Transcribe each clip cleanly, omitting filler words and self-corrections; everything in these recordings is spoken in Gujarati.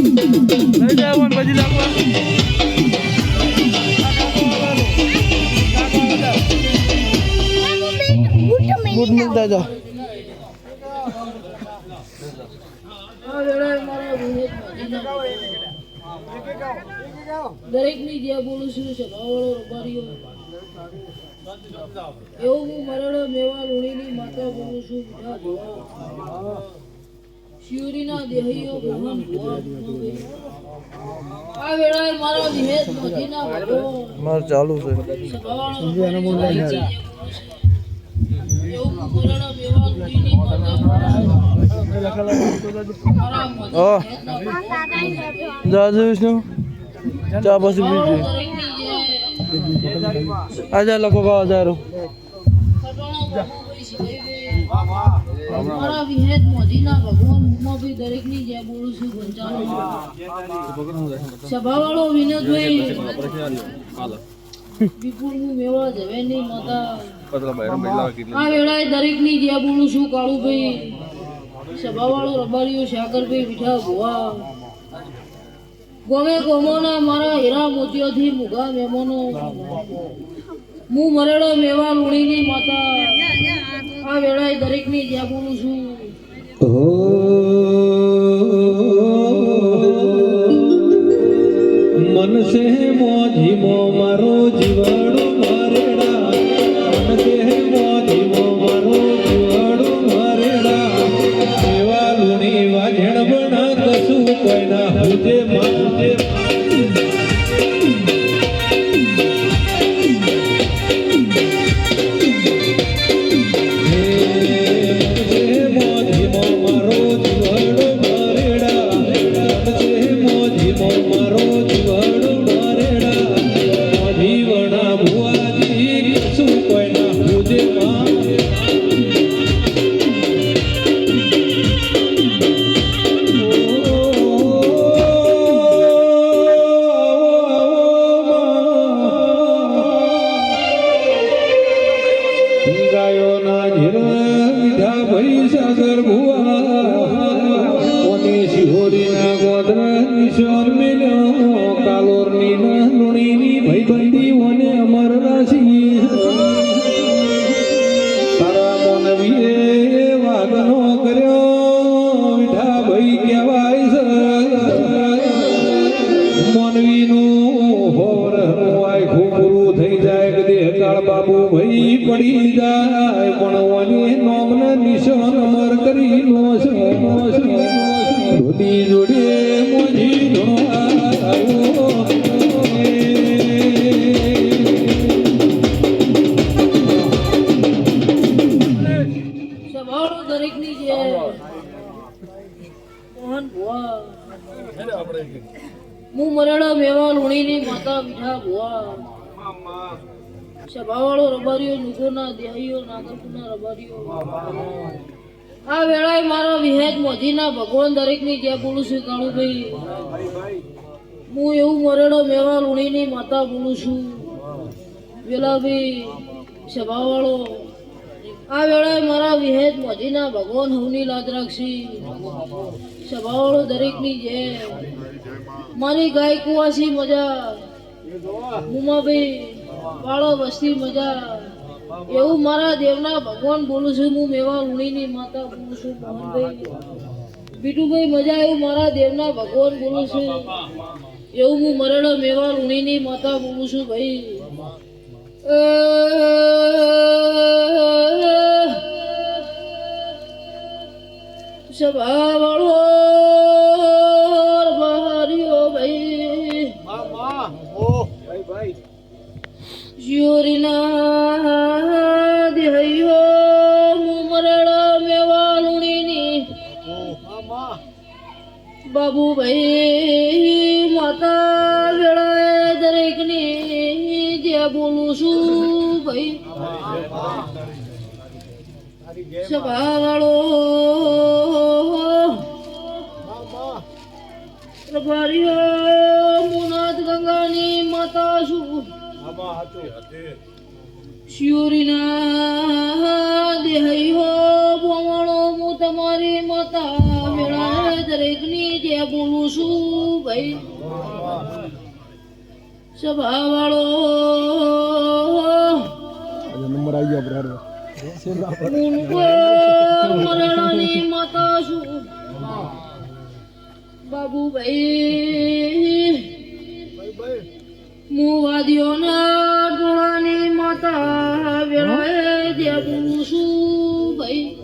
લઈ જાય પણ પછી લાગવા ગુડ મિલતા જાઓ દરેક ની જે બોલું છું સભાવાળો રબારીઓ એવું હું મરડો મેવા લોણીની માતા બોલું છું શિવરીના દેહીઓ ભગવાન આ વેળાએ મારા વિહેત મોજીના ભગવાન માર ચાલુ છે સભાવાળો એવું હું મરડો મેવા લોણીની માતા દાદુ વિષ્ણુ ચા પછી બીજું આજા લખો ભાવ હજારો મારા વિહેત મોજીના ભગવાન હું બી દરેક ની જે બોલું છું પંચાલો સભાવાળો વિનોદભાઈ વિપુલ હું મેવા જવેની માતા આ વેળાએ દરેક ની જે બોલું છું કાળુભાઈ સભાવાળો રબારીઓ શાકરભાઈ મીઠા ભુવા ગોમે ગોમોના મારા હીરા મોતીઓથી મુગા મેમોનો હું મરેડો મેવા લુણીની માતા આ વેળાએ દરેકની જ્યાં બોલું છું મનસે મોજીમો મારો જીવાડો મારેડા મનસે મોજીમો મારો જીવાડો મારેડા એવા લુણી વાજણ બના કશું કોઈના હુજે માજે બાબુ ભાઈ પડી જાય પણ ઓને નોમને નિશાન અમર કરી નો જોડી જોડે મોજી ધણો આવ્યો સભાવાળો દરેક ની જે મોહન ભુવા હું મરેડા મેવા લુણીની માતા મીઠા ભુવા સભાવાળો રબારીઓ નુગોના દેહીઓ નાગરપુરના રબારીઓ આ વેળાએ મારા વિહેત મોજીના ભગવાન દરેકની જે બોલું છું કાળુભાઈ હું એવું મરેડો મેવા લુણીની માતા બોલું છું વેલાભાઈ સભાવાળો આ વેળાએ મારા વિહેત મોજીના ભગવાન હવની લાજ રાખશી સભાવાળો દરેકની જે મારી ગાય કુવાસી મજા ઉમાભાઈ વાળો વસ્તી મજા એવું મારા દેવના ભગવાન બોલું છું હું મેવા લુણીની માતા બોલું છું મોહનભાઈ બીટુભાઈ મજા એવું મારા દેવના ભગવાન બોલું છું એવું હું મરેડો મેવા લુણીની માતા બોલું છું ભાઈ સભાવાળો બહારીઓ ભાઈ શિવરીના દેહીઓ મરડા મેવા લુણીની બાબુભાઈ માતા વેળાએ દરેકની જે બોલું છું ભાઈ સભાવાળો પ્રભારીઓ મુનાથ ગંગાની માતા છું શિવરીના દેહી હો ભમણો હું તમારી માતા વેળા દરેકની જે બોલું છું ભાઈ સભા વાળો નંબર આવી ગયા મરણાની માતા છું બાબુભાઈ મુવાદીઓના ટોળાની માતા વેળાએ જે બોલું છું ભાઈ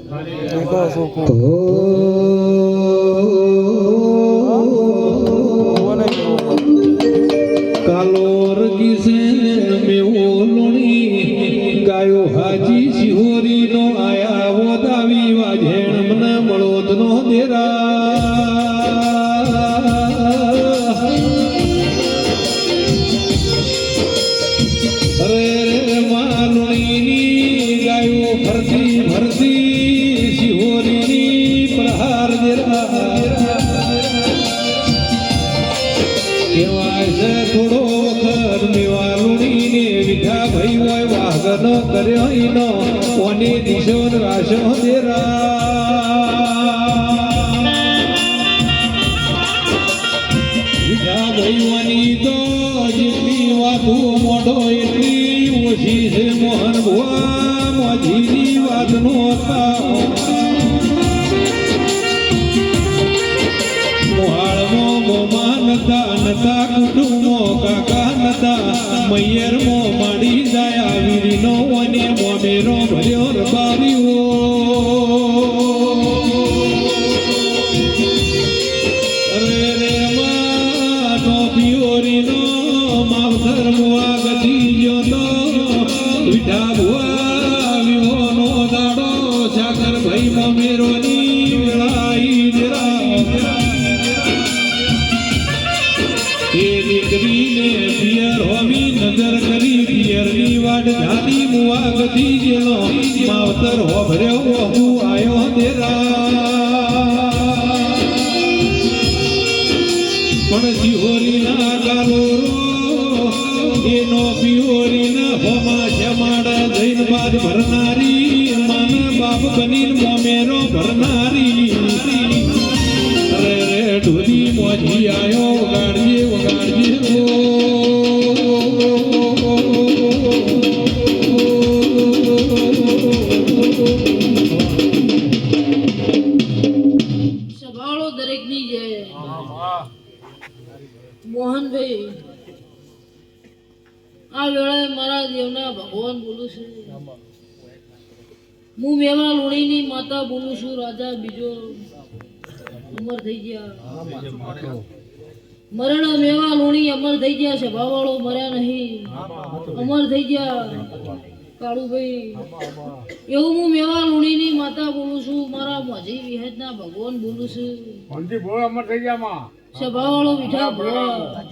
કાલોર કિસે મેવો લોણી ગાયો હાજી શિહોરી નો આયા વો દાવી વાજેણ મને મળોદ નો દેરા અરે રે માલુણીની ગાયો ફરતી ફરતી શિહોરીની પ્રહાર દેરા કેવાય છે થોડો વખત મેવાલુણીને વિઠા ભાઈ હોય વાગન કર્યો ઈનો કોની દિશો રાશો દેરા વિઠા ભાઈ વાની તો જેટલી વાતો મોઢો એટલી ઓછી છે મોહન ભુવા મોજીની વાતનો મોહાળમાં મોમાં નતા નતા કુટુંબો કાકા નતા મૈયરમો માડી જાય વીરીનો અને મોમેરો ભર્યો રબારીઓ અરે રે માં ટોપીઓરીનો માવતર મુઆ ગધી ગયો તો વિઠા ભુઆ વિહોનો દાડો સાગર ભાઈ મોમેરોની વેળાઈ દેરા એ દીકરીને પિયર હોમી નજર કરી પિયરની વાટ જાતી મુવા ગધી ગયેલો માવતર હોભર્યો હું આયો દેરા પણ શિહોરીના ગાલોરો એનો પિયોરીના હોમા જમાડા જૈન બાદ ભરનારી માના બાપ બનીને મોમેરો ભરનારી અરે રે ઢોલી મોજી આયો વગાડજે વગાડજે સભાળો દરેકની જે મોહનભાઈ આ વેળાએ મારા દેવના ભગવાન બોલું છું હું મેવા લુણીની માતા બોલું છું રાજા બીજો અમર થઈ ગયા મરણ મેવા લુણી અમર થઈ ગયા છે ભાવાળો મર્યા નહીં અમર થઈ ગયા કાળુભાઈ એવું હું મેવા લુણીની માતા બોલું છું મારા મોજી વિહેજના ભગવાન બોલું છું અમર થઈ ગયા સભાવાળો મીઠા ભોળા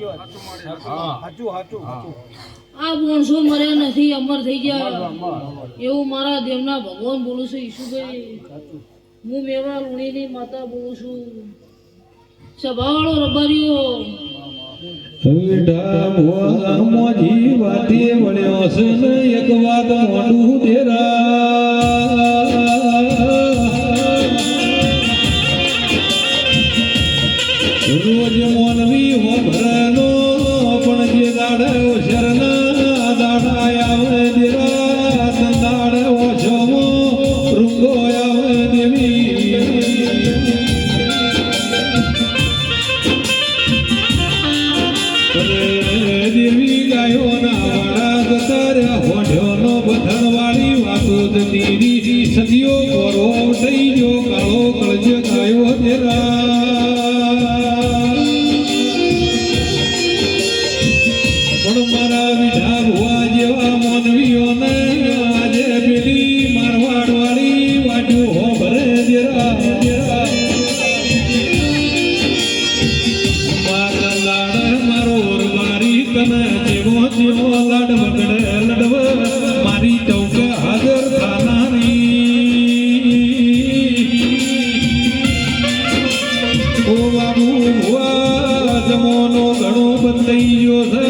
આ બોણસો મર્યા નથી અમર થઈ ગયા એવું મારા દેવના ભગવાન બોલું છું ઈશુભાઈ હું મેવા લુણીની માતા બોલું છું સભાવાળો રબારીઓ વિઠા ભુઆ મોજી વાતે વળ્યો છે ને એક વાત મોઢું દેરા રોજ મોનવી હો ભરનો પણ જે દાડે શરના દાડા આવે દેરા સંદાડે ઓછો રૂંગો આવે દેવી દેવી ગાયોના વાળા ગતાર્યા હોઢ્યોનો બથણ વાળી વાતો દીદી સદીઓ કોરો થઈ ગયો કાળો કળજ ગાયો દેરા પણ મારા વિઠા ભુઆ જેવા મોનવીઓને આજે પેલી મારવાડ વાળી વાટ્યું હો ભરે દેરા મારા લાડ મારો મારી તને જેવો જેવો લાડ વગડે લડવ મારી ચૌક હાજર થાનારી ઓ બાબુ ભુઆ જમોનો ઘણો બદલાઈ ગયો છે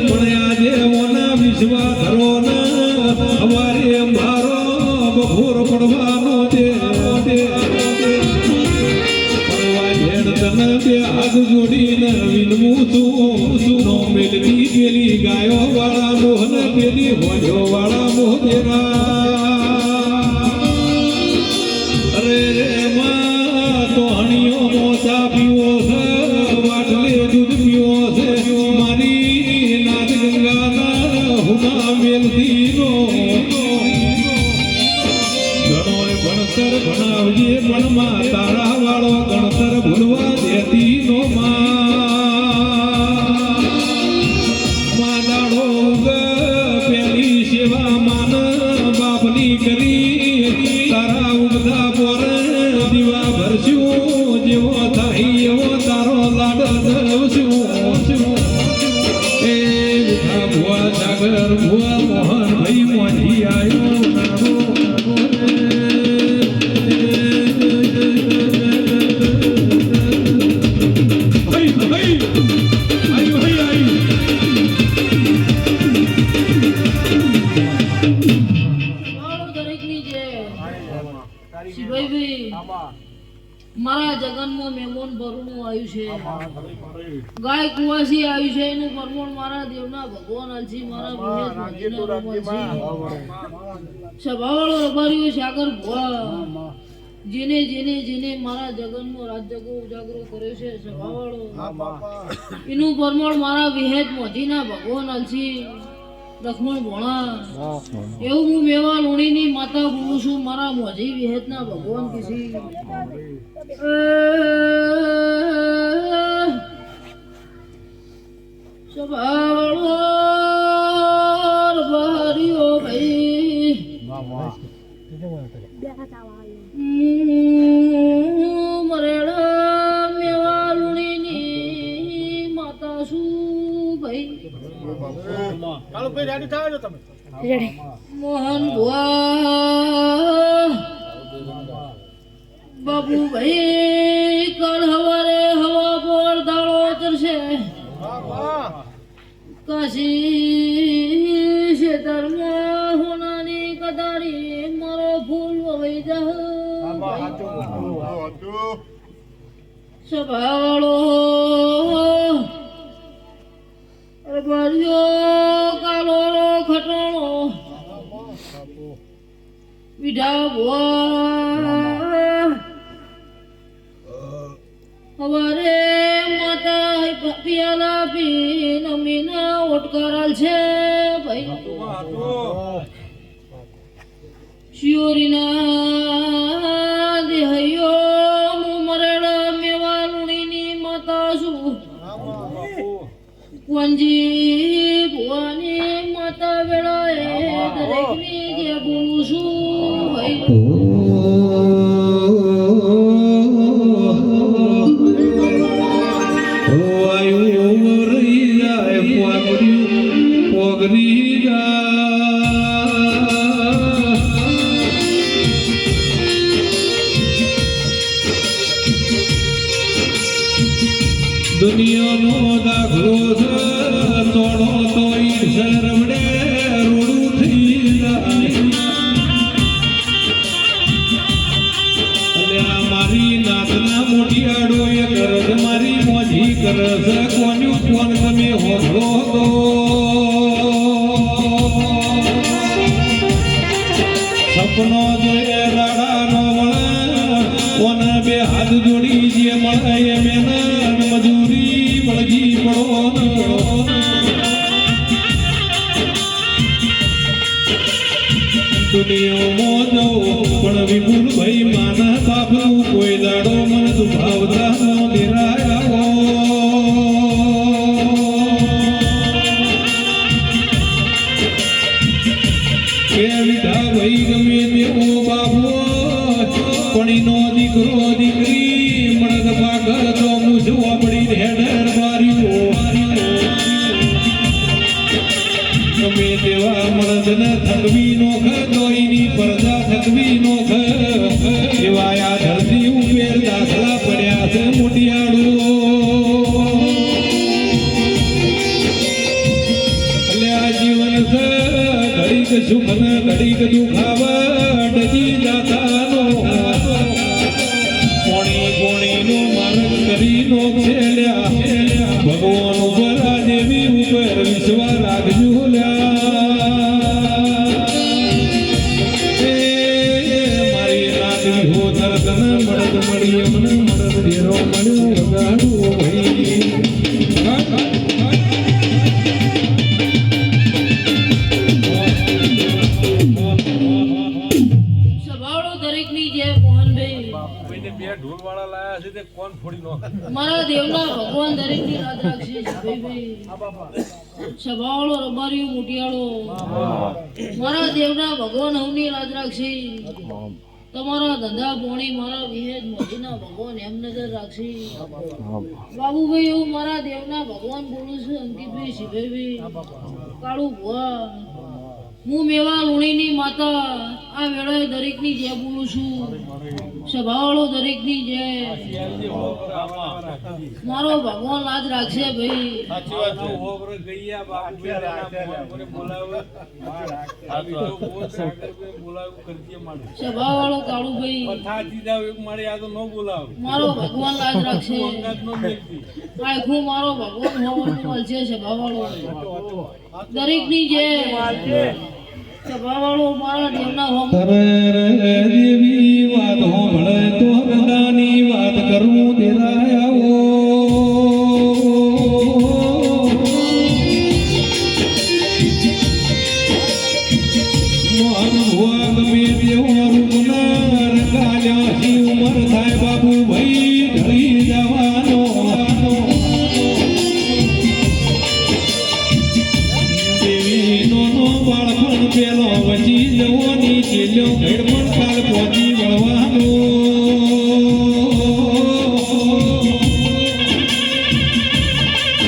પણ આજે ઓના વિશ્વા ધરો ને અમારે મારો બપોર પડવાનો દે તને બે હાથ જોડીને વિનવું છું નો મેલવી પેલી ગાયો વાળા મોહન પેલી હોજો વાળા મોહરા અરે રે માં તો હણીઓ મોચા પીવો છે વાટલે દૂધ પીવો છે મારી નાદ ગંગાના હુના મેલથી નો ગણોય ભણતર ભણાવજે મનમાં તારા વાળો ગણતર ભૂલવા દેતી નો દાડો પેલી સેવા માન બાપની કરી તારા ઉગતા પોર દીવા ભરશું જેવો થાય એવો તારો લાડ ધરવશું એ ભુવા સાગર ભુવા મોહન ભાઈ મોજી આવ્યો મારા જગનમાં મહેમાન ભરનું આવ્યું છે ગાય કુવાસી આવ્યું છે એનું પરમોણ મારા દેવના ભગવાન અલસી મારા સભાવાળો રબારીઓ સાગર ભુવા જેને જેને જેને મારા જગનમાં રાજ્યકો ઉજાગરો કર્યો છે સભાવાળો એનું પરમોણ મારા વિહેત મોજીના ભગવાન અલસી લક્ષ્મણ ભોણા એવું હું મેવા લુણીની માતા બોલું છું મારા મોજી વિહેતના ભગવાન કિસી સભાવાળો રબારીઓ ભાઈ મરેડા મેવા લુણીની માતા શું ભાઈ મોહન ભુવા બાબુ ભાઈ કાલ હવારે હવા પર દાડો ચરશે કાશી ખેતરમાં હોનાની કદારી મારો ફૂલ વહી જા સભાવાળો કાલો ખટણો વિઢા ભુવા હવારે માતા પિયાલા પી નમીના ઓટકારાલ છે ભાઈ શિયોરીના દેહયો મરેડા મેવા લુણીની માતા છું કુંજી ભુવાની માતા વેળાએ દરેકની જે બોલું છું ભાઈ દુનિયાનો દાખલો છે તોડો તો શરમડે રોડું થઈ જાય મારી નાતના મોટિયાડો એ કરજ મારી મોજી કરજ કોન્યું કોણ તમે હોભળો તો સપનો જોઈએ રાડાનો મળે કોને બે હાથ જોડી જે મળે એ મહેનત મજૂરી વળગી પડો દુનિયામાં જવું પણ વિપુલ ભાઈ માના બાપનું કોઈ દાડો મન દુભાવતા નો નિરાયા કે વિઠા ભાઈ ગમે તેવો બાપો પણીનો દીકરો દીકરી મળદ પાગલ તો મૂછવા પડી હેડર માર્યો ગમે તેવા મળદને થકવી નો ખોઈની પરદા થકવી નો એવા આ ધરતી ઉપર દાખલા પડ્યા છે મોટિયાળો એટલે આ જીવન છે ઘડીક સુખ ને ઘડીક દુખાવા ડજી જાતાનો પોણી પોણીનો માર્ગ કરી કરી નો ખેલ્યા ભગવાન ઉપર આ દેવી ઉપર વિશ્વાસ રાખજો લ્યા એ મારી નાગરી હો તરતન મળદ મળી મને મળદ ડેરો મળ્યો વગાડું ભાઈ સભાળો દરેકની જય મોહનભાઈ કોઈને બે ઢોલ વાળા લાયા છે તે કોણ ફોડી નો મારા દેવના ભગવાન દરેકની રાત રાખશે ભાઈ સભાવાળો રબારીઓ મોટિયાળો મારા દેવના ભગવાન હવની રાત રાખશે તમારા ધંધા પોણી મારા વિહેદ મોજીના ભગવાન એમ નજર રાખશે બાબુભાઈ એવું મારા દેવના ભગવાન બોલું છું અંકિતભાઈ શિભાઈભાઈ કાળુ ભુવા હું મેવા લુણીની માતા આ વેળાએ દરેકની જય બોલું છું સભાવાળો દરેકની જય મારો ભગવાન લાજ રાખશે ભાઈ સાચી વાત છે ઓવર ગઈયા બાપુ મને બોલાવે બોલાવ કરજે મારું સભાવાળો કાળુભાઈ થાતી જાવ એક મારી આ તો ન બોલાવ મારો ભગવાન લાજ રાખશે અંગાત નો મેલતી આખું મારો ભગવાન હોવાનું મળશે સભાવાળો દરેકની જય સભાવાળો મારા દેવના હોમ દેવી વાત હોંભળે તો હરદાની વાત કરું દેરાયાઓ મોહન ભુવા ગમે તેવો રૂપના રંગાલ્યા સી ઉંમર થાય બાબુ ભાઈ ઢળી જવાનો દેવી નો બાળપણ પેલો વચી જવાની ચેલ્યો ઘડમણ કાલ પહોંચી વળવાનો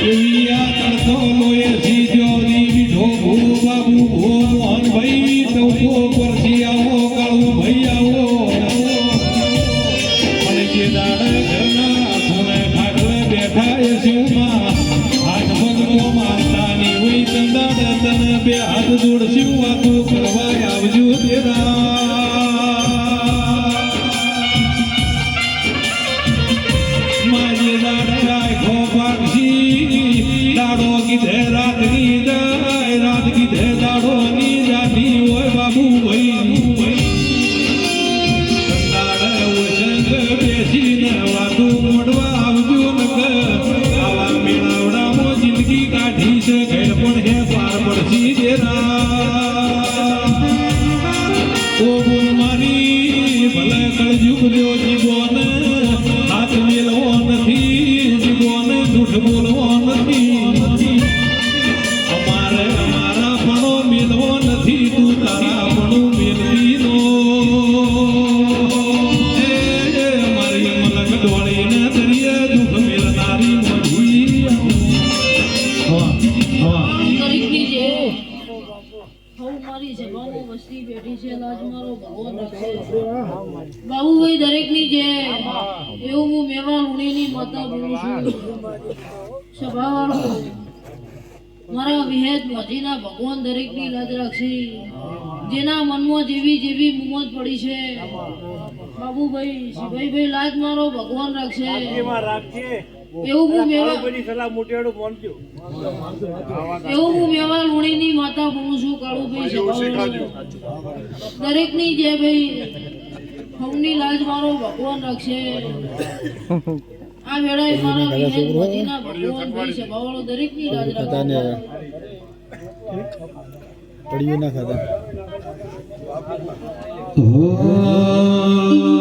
એવી આ તણતો લોએ સીધો દીવી ઢોભુ બાબુ ભો મોહન ભાઈ ટોકો પરથી આવો કાળું ભાઈ આવો અને જે દાડે ઘરના ખૂણે ખાટલે બેઠા એ શિવમાં હાથ પગનો માતાની હોય તંદાડે તને બે હાથ જોડશું વાતો કરવા આવજો તેરા માજે દાડે રાખો પાક્ષી દાડો કીધે રાત કી જાય રાત કીધે દાડો ની જાતી હોય બાબુ ભાઈ તંદાડે ઓછંગ બેસીને વાતો મોડવા આવજો નક આવા મેળાવડામાં જિંદગી કાઢી છે ઘેર પણ હે પાર પડશી દેરા ઓ ગુણ મારી ભલે કળજુગ લ્યો જીવોને હાથ મેલવો નથી જીવોને જૂઠ બોલવો નથી અમારા પણો મેલવો નથી તું તારા પણું મેલવી નો મારી મલક ડોળીને દરિયે દુઃખ મેલનારી મળી દરેકની જય હવ મારી સભામાં વસ્તી બેઠી છે લાજ મારો ભગવાન રાખશે બાબુભાઈ દરેકની જય એવું હું મેવા લુણીની માતા બોલું છું સભાવાળો મારા વિહેદ મજીના ભગવાન દરેકની લાજ રાખશે જેના મનમાં જેવી જેવી મુમત પડી છે બાબુભાઈ શિવાઈભાઈ લાજ મારો ભગવાન રાખશે એવું હું મેવા એવું હું મેવા લુણીની માતા બોલું છું કાળુભાઈ સભાવાળો દરેકની જય ભાઈ હમની લાજ મારો ભગવાન રાખશે આ વેળાએ મારા વિહેદ મજીના ભગવાન ભાઈ સભાવાળો દરેકની લાજ રાખશે પડ્યું ના ખાતા Oh